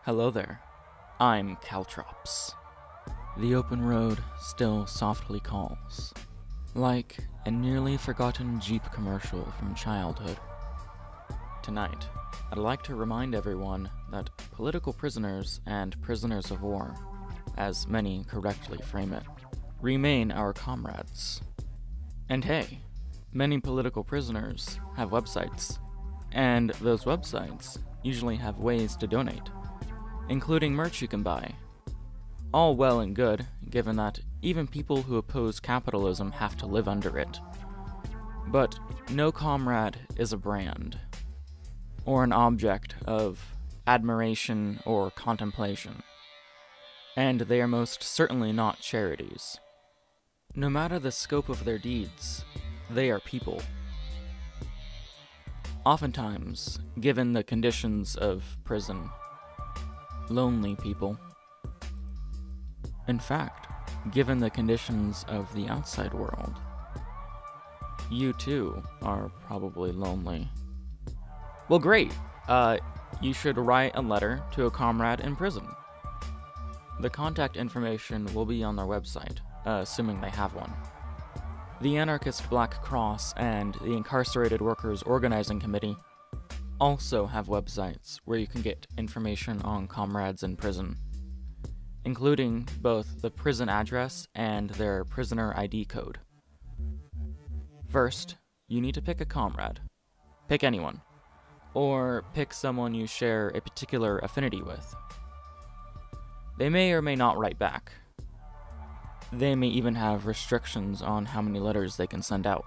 Hello there, I'm Caltrops. The open road still softly calls, like a nearly forgotten Jeep commercial from childhood. Tonight, I'd like to remind everyone that political prisoners and prisoners of war, as many correctly frame it, remain our comrades. And hey, many political prisoners have websites, and those websites usually have ways to donate, including merch you can buy. All well and good, given that even people who oppose capitalism have to live under it. But no comrade is a brand, or an object of admiration or contemplation, and they are most certainly not charities. No matter the scope of their deeds, they are people. Oftentimes, given the conditions of prison, lonely people. In fact, given the conditions of the outside world, you too are probably lonely. Well, great. You should write a letter to a comrade in prison. The contact information will be on their website, assuming they have one. The Anarchist Black Cross and the Incarcerated Workers Organizing Committee also have websites where you can get information on comrades in prison, including both the prison address and their prisoner ID code. First, you need to pick a comrade. Pick anyone, or pick someone you share a particular affinity with. They may or may not write back. They may even have restrictions on how many letters they can send out,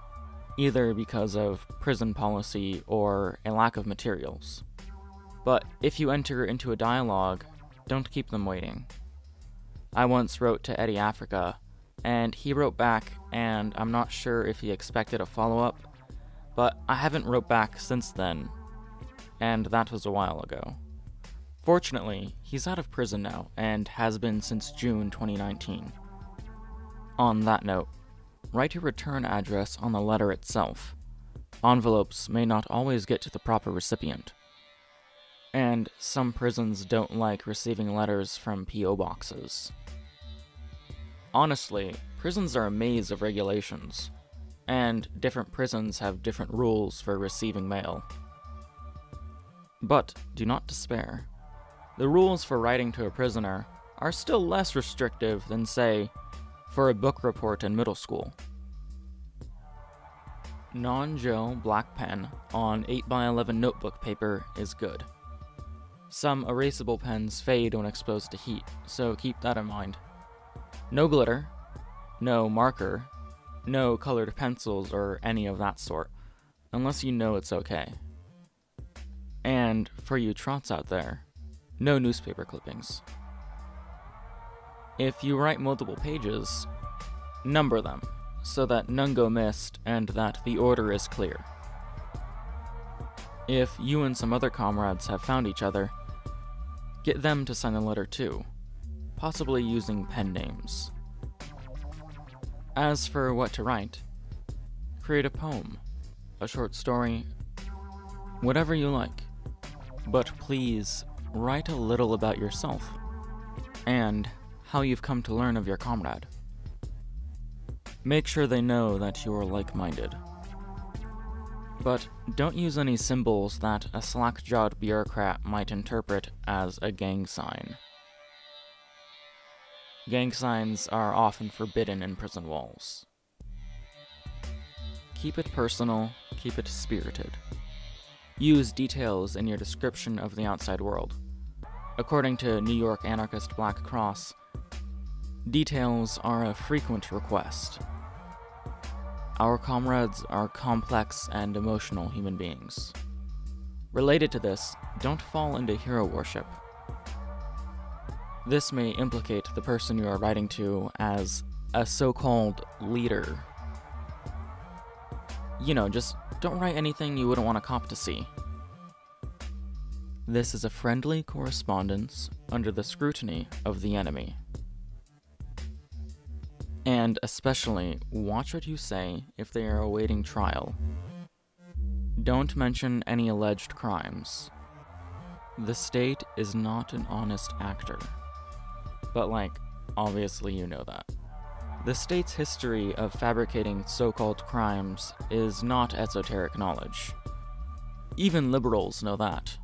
either because of prison policy or a lack of materials. But if you enter into a dialogue, don't keep them waiting. I once wrote to Eddie Africa, and he wrote back, and I'm not sure if he expected a follow-up, but I haven't wrote back since then, and that was a while ago. Fortunately, he's out of prison now, and has been since June 2019. On that note, write your return address on the letter itself. Envelopes may not always get to the proper recipient. And some prisons don't like receiving letters from P.O. boxes. Honestly, prisons are a maze of regulations, and different prisons have different rules for receiving mail. But do not despair. The rules for writing to a prisoner are still less restrictive than, say, for a book report in middle school. Non-gel black pen on 8x11 notebook paper is good. Some erasable pens fade when exposed to heat, so keep that in mind. No glitter, no marker, no colored pencils or any of that sort, unless you know it's okay. And for you trots out there, no newspaper clippings. If you write multiple pages, number them, so that none go missed and that the order is clear. If you and some other comrades have found each other, get them to sign the letter too, possibly using pen names. As for what to write, create a poem, a short story, whatever you like, but please write a little about yourself, and how you've come to learn of your comrade. Make sure they know that you are like-minded. But don't use any symbols that a slack-jawed bureaucrat might interpret as a gang sign. Gang signs are often forbidden in prison walls. Keep it personal, keep it spirited. Use details in your description of the outside world. According to New York Anarchist Black Cross, details are a frequent request. Our comrades are complex and emotional human beings. Related to this, don't fall into hero worship. This may implicate the person you are writing to as a so-called leader. You know, just don't write anything you wouldn't want a cop to see. This is a friendly correspondence under the scrutiny of the enemy. And especially, watch what you say if they are awaiting trial. Don't mention any alleged crimes. The state is not an honest actor. But, obviously you know that. The state's history of fabricating so-called crimes is not esoteric knowledge. Even liberals know that.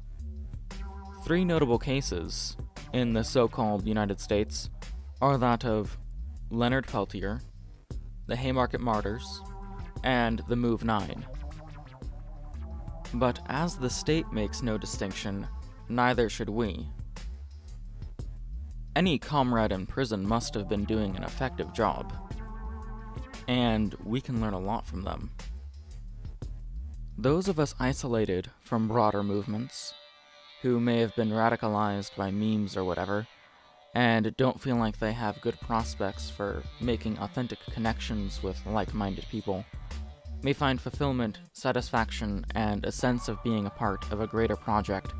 3 notable cases in the so-called United States are that of Leonard Peltier, the Haymarket Martyrs, and the Move 9. But as the state makes no distinction, neither should we. Any comrade in prison must have been doing an effective job, and we can learn a lot from them. Those of us isolated from broader movements, who may have been radicalized by memes or whatever, and don't feel like they have good prospects for making authentic connections with like-minded people, may find fulfillment, satisfaction, and a sense of being a part of a greater project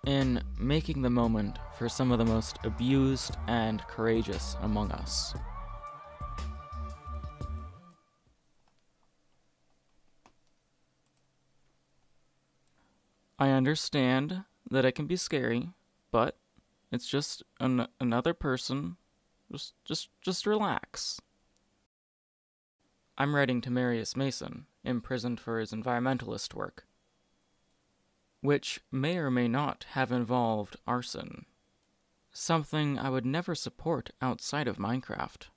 in making the moment for some of the most abused and courageous among us. I understand that it can be scary, but it's just another person. Just relax. I'm writing to Marius Mason, imprisoned for his environmentalist work, which may or may not have involved arson. Something I would never support outside of Minecraft.